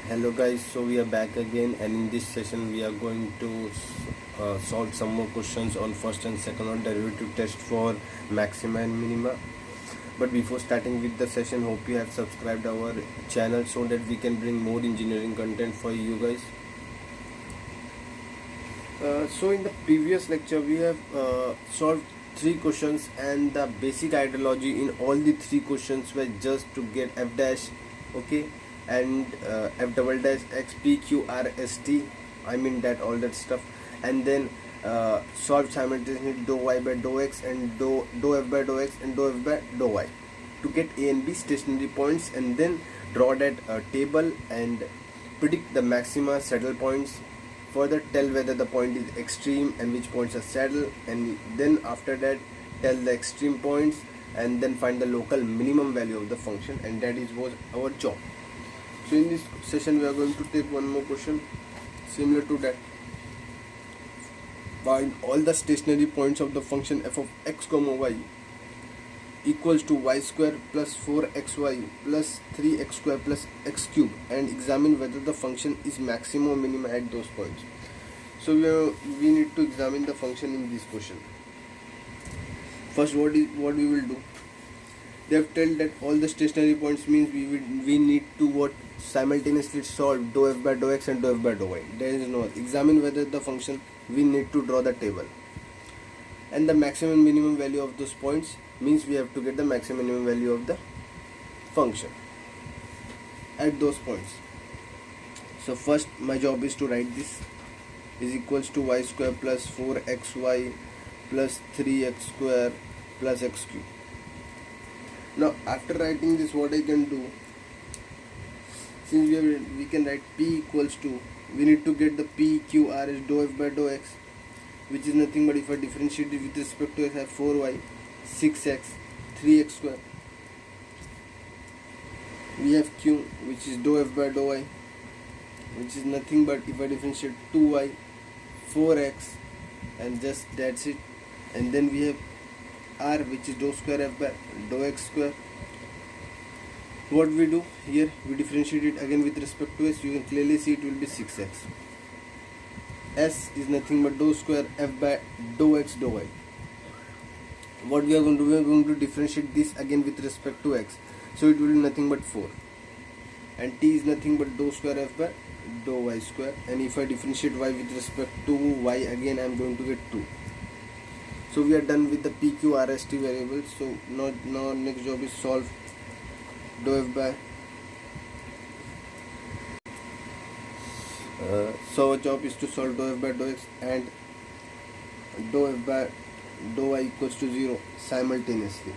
Hello guys, so we are back again, and in this session we are going to solve some more questions on first and second order derivative test for maxima and minima. But before starting with the session, hope you have subscribed our channel so that we can bring more engineering content for you guys. So in the previous lecture we have solved three questions, and the basic ideology in all the three questions were just to get f dash, okay, and f double dash x p q r s t, I mean that all that stuff, and then solve simultaneously dou y by dou x and dou f by dou x and dou f by dou y to get a and b stationary points, and then draw that table and predict the maxima saddle points. Further, tell whether the point is extreme and which points are saddle, and then after that tell the extreme points and then find the local minimum value of the function, and that was our job. So in this session we are going to take one more question similar to that. Find all the stationary points of the function f of x comma y equals to y square plus 4xy plus 3x square plus x cube, and examine whether the function is maximum or minimum at those points. So we need to examine the function in this question. First, what we will do, they have told that all the stationary points means we need to simultaneously solve dou f by dou x and dou f by dou y. There is no examine whether the function, we need to draw the table, and the maximum and minimum value of those points means we have to get the maximum minimum value of the function at those points. So first my job is to write this is equals to y square plus 4xy plus 3x square plus x cube. Now after writing this, what I can do, since we can write p equals to, we need to get the p q r as dou f by dou x, which is nothing but if I differentiate it with respect to x, I have 4y 6x 3x square. We have q, which is dou f by dou y, which is nothing but if I differentiate 2y 4x, and just that's it. And then we have r, which is dou square f by dou x square. What we do here, we differentiate it again with respect to s. You can clearly see it will be 6x. S is nothing but dou square f by dou x dou y. What we are going to do, we are going to differentiate this again with respect to x, so it will be nothing but 4, and t is nothing but dou square f by dou y square, and if I differentiate y with respect to y again, I am going to get 2. So we are done with the p q r s t variables. So now next job is solve dou f by so our job is to solve dou f by dou x and dou f by dou y equals to 0 simultaneously.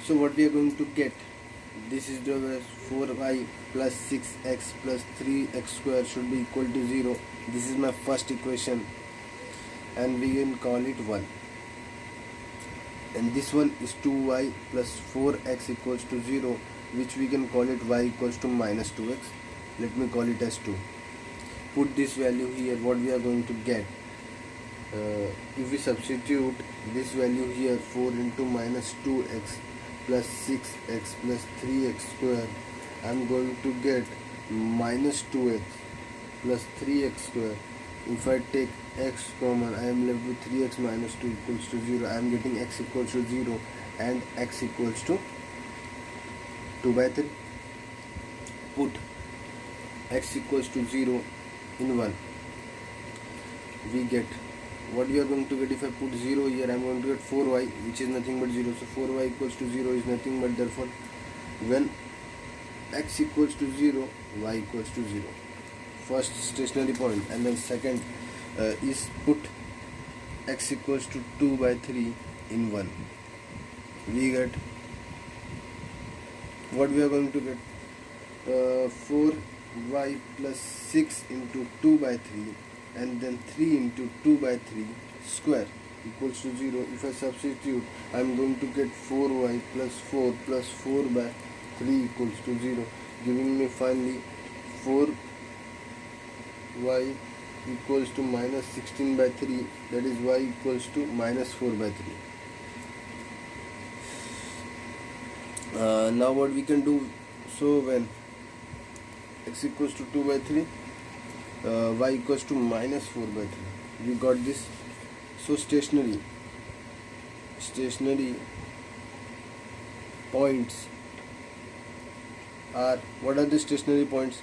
So what we are going to get, this is dou as 4y plus 6x plus 3x square should be equal to 0. This is my first equation, and we can call it 1. And this one is 2y plus 4x equals to 0, which we can call it y equals to minus 2x. Let me call it as 2. Put this value here, what we are going to get, if we substitute this value here, 4 into minus 2x plus 6x plus 3x square, I am going to get minus 2x plus 3x square. If I take x common, I am left with 3x minus 2 equals to 0. I am getting x equals to 0 and x equals to 2 by 3. Put x equals to 0 in 1. We get, what we are going to get, if I put 0 here, I am going to get 4y, which is nothing but 0. So 4y equals to 0 is nothing but, therefore when x equals to 0, y equals to 0. First stationary point, and then second is put x equals to 2 by 3 in 1. We get, what we are going to get, 4y plus 6 into 2 by 3 and then 3 into 2 by 3 square equals to 0. If I substitute, I am going to get 4y plus 4 plus 4 by 3 equals to 0, giving me finally 4y equals to minus 16 by 3, that is y equals to minus 4 by 3. Now what we can do, so when x equals to 2 by 3, y equals to minus 4 by 3, we got this. So stationary points are, what are the stationary points?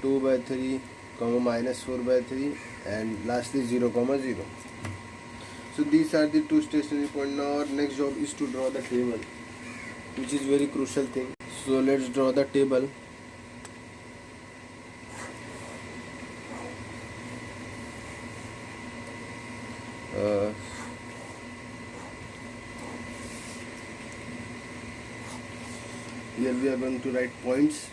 2 by 3 comma minus 4 by 3 and lastly 0 comma 0. So these are the two stationary points. Now our next job is to draw the table, which is very crucial thing. So let's draw the table. Here we are going to write points.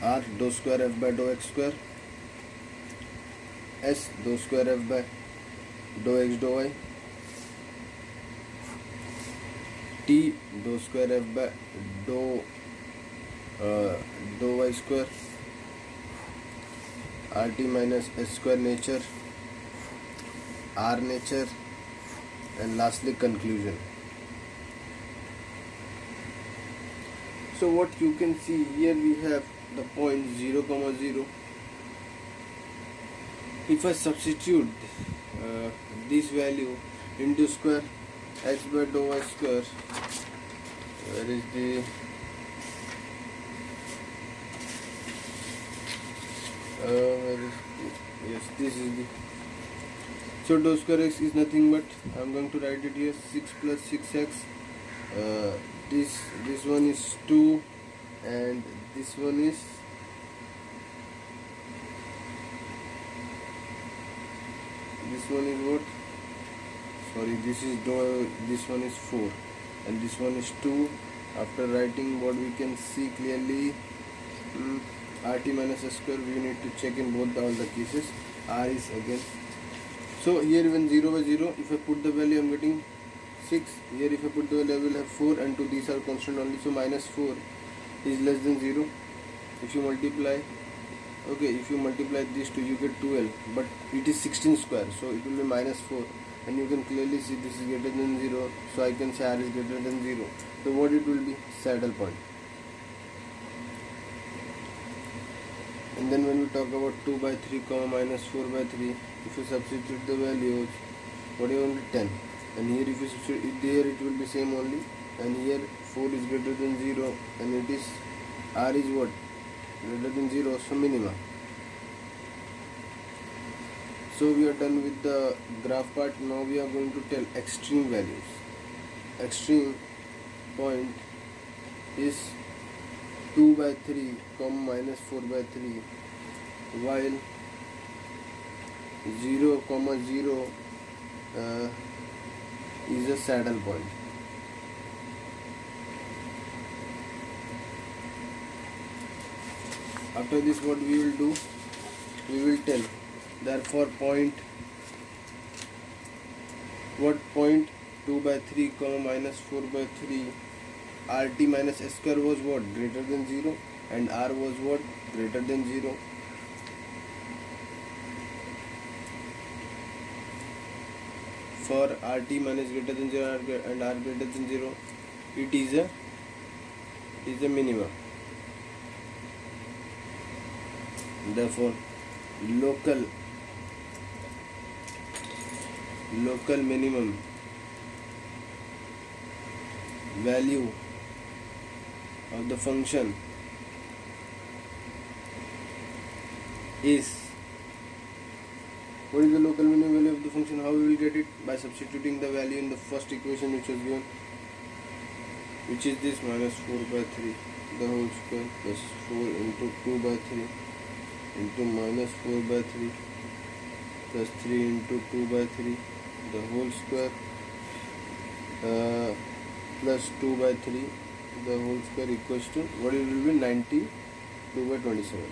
R dou square f by dou x square, S dou square f by dou x dou y, T dou square f by dou y square, RT minus S square nature, R nature, and lastly conclusion. So what you can see here, we have the point 0 comma 0. If I substitute this value into square x by dou y square, where is the yes, this is the, so dou square x is nothing but, I am going to write it here, 6 plus 6x, this one is 2 and this one is what, sorry, this one is 4 and this one is 2. After writing, what we can see clearly, RT minus S square, we need to check in both all the cases. R is again, so here when 0 by 0, if I put the value I am getting 6. Here if I put the value I will have 4, and 2, these are constant only, so minus 4 is less than 0. If you multiply, okay, if you multiply these two you get 12, but it is 16 square, so it will be minus 4, and you can clearly see this is greater than 0, so I can say R is greater than 0. So what it will be? Saddle point. And then when we talk about 2 by 3 comma minus 4 by 3, if you substitute the values, what is only 10, and here if you substitute it there, it will be same only, and here 4 is greater than 0, and it is R is what? Greater than 0, so minima. So we are done with the graph part. Now we are going to tell extreme values. Extreme point is 2 by 3 comma minus 4 by 3, while 0 comma 0 is a saddle point. After this, what we will do, we will tell, therefore point 2 by 3 comma minus 4 by 3, RT minus S square was what? Greater than 0, and R was what? Greater than 0. For RT minus greater than 0 and R greater than 0, it is a minimum. Therefore local minimum value of the function is, what is the local minimum value of the function? How we will get it? By substituting the value in the first equation which was given, which is this, minus 4 by 3 the whole square plus 4 into 2 by 3 into minus 4 by 3 plus 3 into 2 by 3 the whole square plus 2 by 3 the whole square equals to, what it will be, 92 by 27.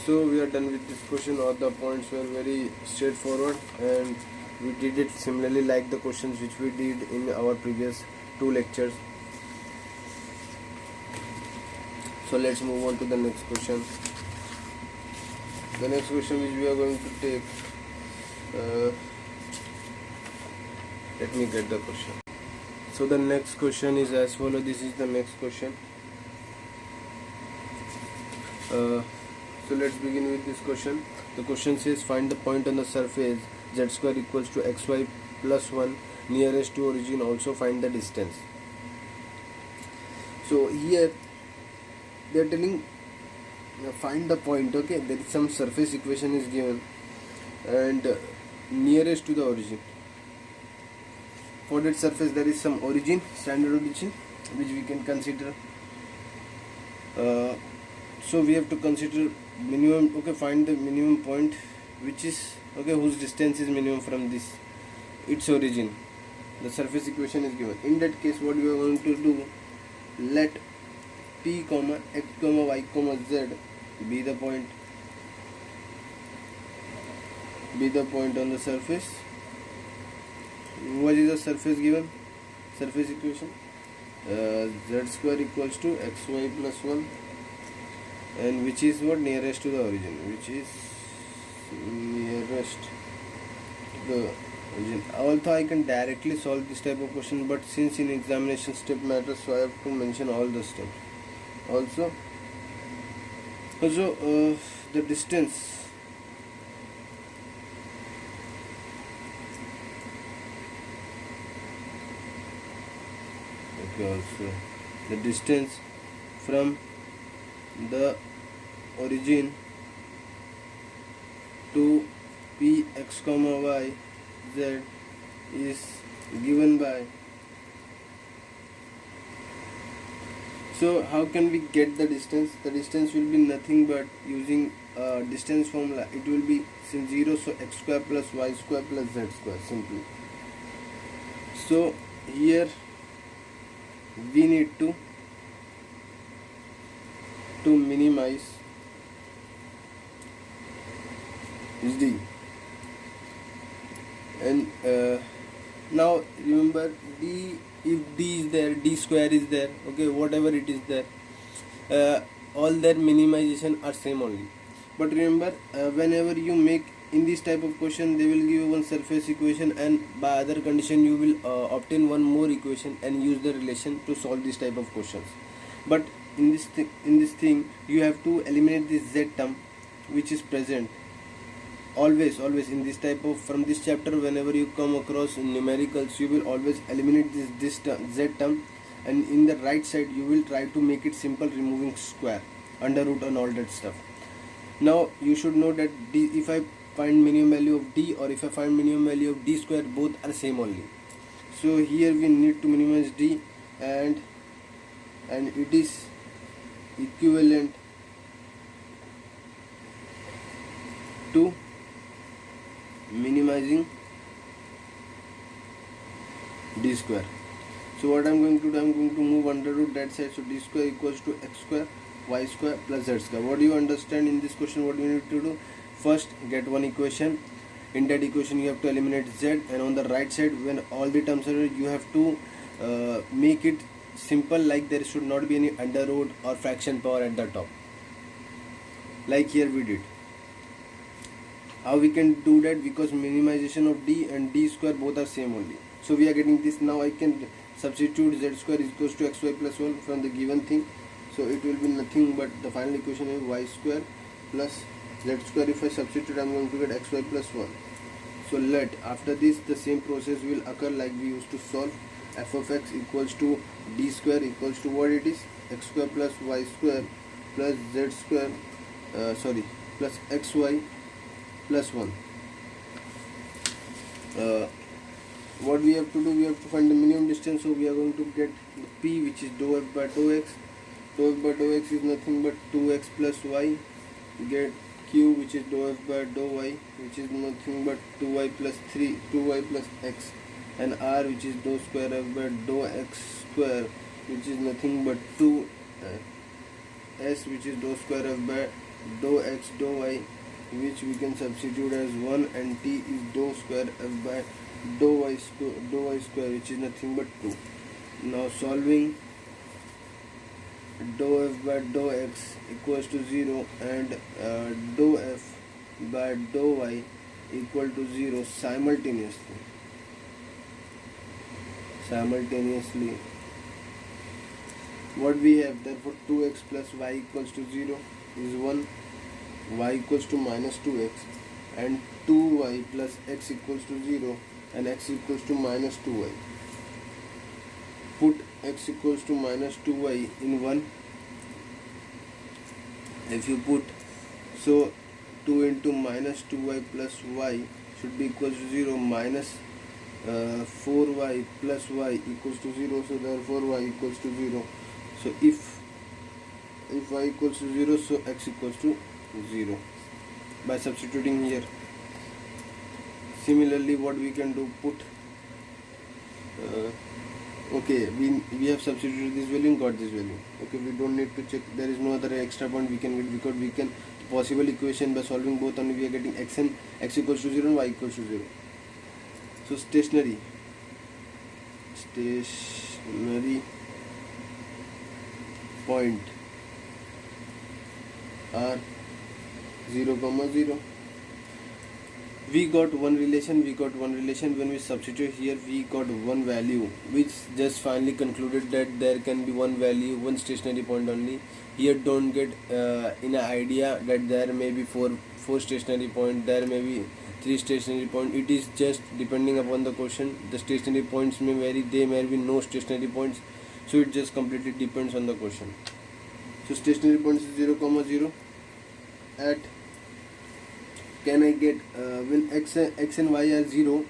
So we are done with this question. All the points were very straightforward, and we did it similarly like the questions which we did in our previous 2 lectures. So let's move on to the next question. The next question which we are going to take, Let me get the question. So the next question is as follow. This is the next question. So let's begin with this question. The question says find the point on the surface z square equals to xy plus 1 nearest to origin. Also find the distance. So here they are telling find the point. Okay, there is some surface equation is given and nearest to the origin. For that surface there is some origin, standard origin, which we can consider. So we have to consider minimum. Okay, find the minimum point, which is okay, whose distance is minimum from this its origin. The surface equation is given. In that case, what we are going to do, let p comma x comma y comma z be the point on the surface. What is the surface given? Surface equation z square equals to xy plus 1, and which is what? Nearest to the origin, which is nearest to the origin. Also I can directly solve this type of question, but since in examination step matters, so I have to mention all the steps. Also the distance also the distance from the origin to p x comma y z is given by. So how can we get the distance? The distance will be nothing but using distance formula. It will be since 0, so x square plus y square plus z square simply. So here we need to minimize d, and now remember d, if d is there, d square is there, okay, whatever it is there, all their minimization are same only. But remember, whenever you make in this type of question, they will give you one surface equation, and by other condition you will obtain one more equation and use the relation to solve this type of questions. But in this thing you have to eliminate this z term which is present always in this type of, from this chapter, whenever you come across numericals, you will always eliminate this term, z term, and in the right side you will try to make it simple, removing square, under root and all that stuff. Now you should know that d, if I find minimum value of d or if I find minimum value of d square, both are same only. So here we need to minimize d, and it is equivalent to minimizing d square. So what I am going to do, I am going to move under root that side, so d square equals to x square y square plus z square. What do you understand in this question? What you need to do? First, get one equation. In that equation you have to eliminate z, and on the right side, when all the terms are, you have to make it simple, like there should not be any under root or fraction power at the top, like here we did. How we can do that? Because minimization of d and d square both are same only. So we are getting this. Now I can substitute z square is equals to xy plus 1 from the given thing. So it will be nothing but the final equation is y square plus z square. If I substitute, I am going to get xy plus 1. So let, after this the same process will occur like we used to solve. F of x equals to d square equals to what it is? X square plus y square plus z square, plus xy plus 1. What we have to do, we have to find the minimum distance. So we are going to get the p, which is dou f by dou x. Dou f by dou x is nothing but 2x plus y. Get q, which is dou f by dou y, which is nothing but 2y plus 3, 2y plus x, and r, which is dou square f by dou x square, which is nothing but 2 s, which is dou square f by dou x dou y, which we can substitute as 1, and t is dou square f by dou y square, which is nothing but 2. Now solving, dou f by dou x equals to 0 and dou f by dou y equal to 0 simultaneously. simultaneously. What we have, therefore 2x plus y equals to 0 is 1, y equals to minus 2x, and 2y plus x equals to 0 and x equals to minus 2y. Put x equals to minus 2y in 1. If you put, so 2 into minus 2y plus y should be equals to 0, minus 4y plus y equals to 0, so therefore y equals to 0. So if y equals to 0, so x equals to 0 by substituting here. Similarly, what we can do, put okay, we have substituted this value and got this value. Okay, we don't need to check, there is no other extra point we can get, because we can possible equation by solving both only we are getting x equals to 0 and y equals to 0. So stationary point are 0, 0. We got one relation. When we substitute here, we got one value, which just finally concluded that there can be one value, one stationary point only. Here don't get in an idea that there may be four stationary point, there may be 3 stationary point. It is just depending upon the question. The stationary points may vary, there may be no stationary points, so it just completely depends on the question. So stationary points is 0, 0 at, can I get when x and y are 0,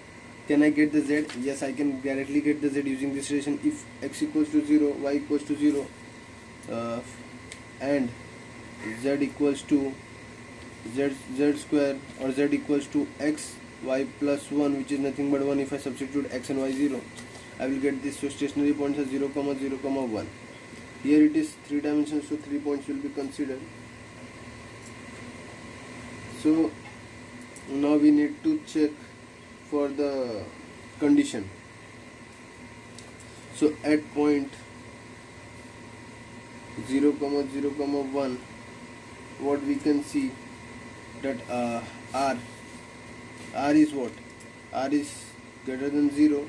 can I get the z? Yes, I can directly get the z using this relation. If x equals to 0, y equals to 0, and z equals to z square, or z equals to x y plus 1, which is nothing but 1. If I substitute x and y 0, I will get this. So stationary points are 0, 0, 1. Here it is 3 dimensions, so 3 points will be considered. So now we need to check for the condition. So at point 0, 0, 1, what we can see that r is what? R is greater than 0,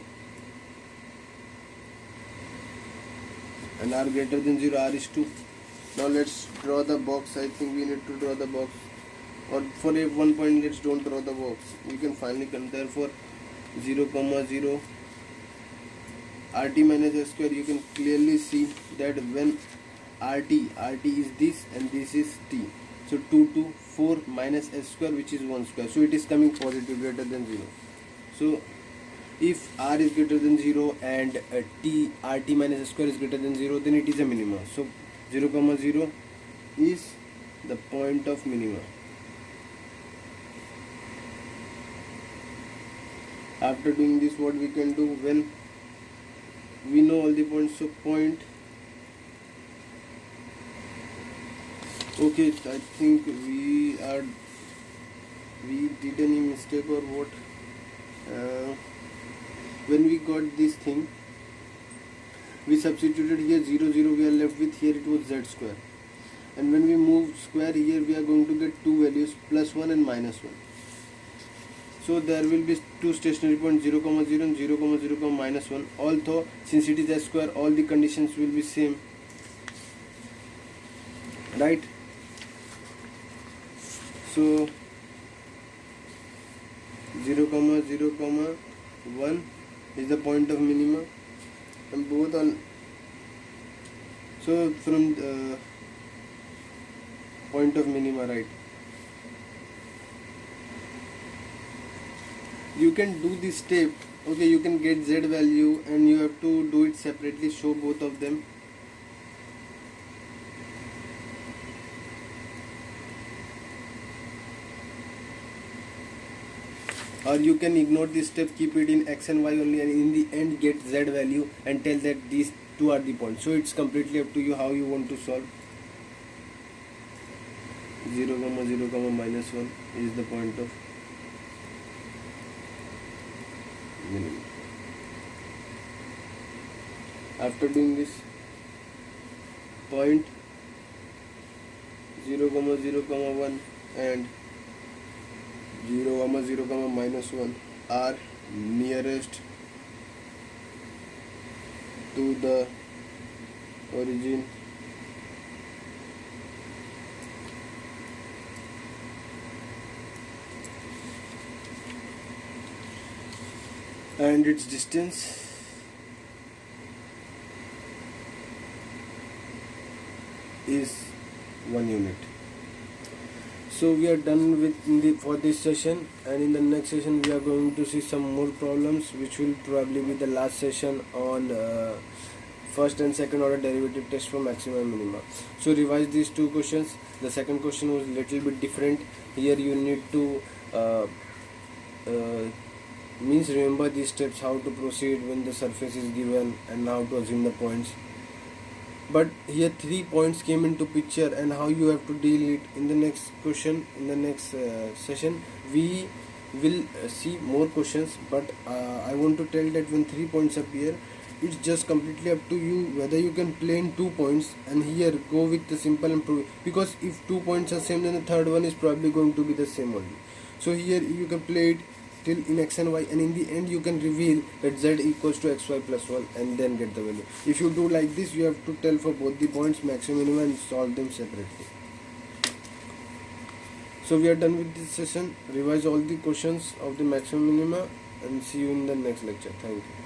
and r greater than 0, r is 2. Now let's draw the box. I think we need to draw the box, or for a 1 point let's don't draw the box. You can finally therefore 0, 0 rt minus s square. You can clearly see that when rt is this and this is t, so 2 to 4 minus s square, which is 1 square, so it is coming positive, greater than 0. So if r is greater than 0 and rt minus s square is greater than 0, then it is a minima. So 0, 0 is the point of minima. After doing this, what we can do, when we know all the points, so point, okay, I think we did any mistake or what. When we got this thing, we substituted here 0, 0, we are left with, here it was z square, and when we move square here, we are going to get two values, plus 1 and minus 1. So there will be two stationary points, 0, 0 and 0, 0, minus 1. Although since it is a square, all the conditions will be same, right? So 0, 0, 1 is the point of minima, and both are, so from the point of minima, right? You can do this step. Okay, you can get z value and you have to do it separately, show both of them. Or you can ignore this step, keep it in x and y only, and in the end get z value and tell that these two are the points. So it's completely up to you how you want to solve. 0, 0, minus 1 is the point of minimum. After doing this, point 0, 0, 1 and 0, 0, minus 1 are nearest to the origin and its distance is 1 unit. So we are done with for this session, and in the next session we are going to see some more problems, which will probably be the last session on first and second order derivative test for maxima and minima. So revise these two questions. The second question was little bit different. Here you need to means remember these steps, how to proceed when the surface is given and how to assume the points. But here 3 points came into picture, and how you have to deal it in the next question. In the next session we will see more questions, but I want to tell that when 3 points appear, it's just completely up to you whether you can play in 2 points and here go with the simple and prove, because if 2 points are same, then the third one is probably going to be the same only. So here you can play it till in x and y, and in the end you can reveal that z equals to xy plus 1 and then get the value. If you do like this, you have to tell for both the points maximum minimum and solve them separately. So we are done with this session. Revise all the questions of the maximum minima and see you in the next lecture. Thank you.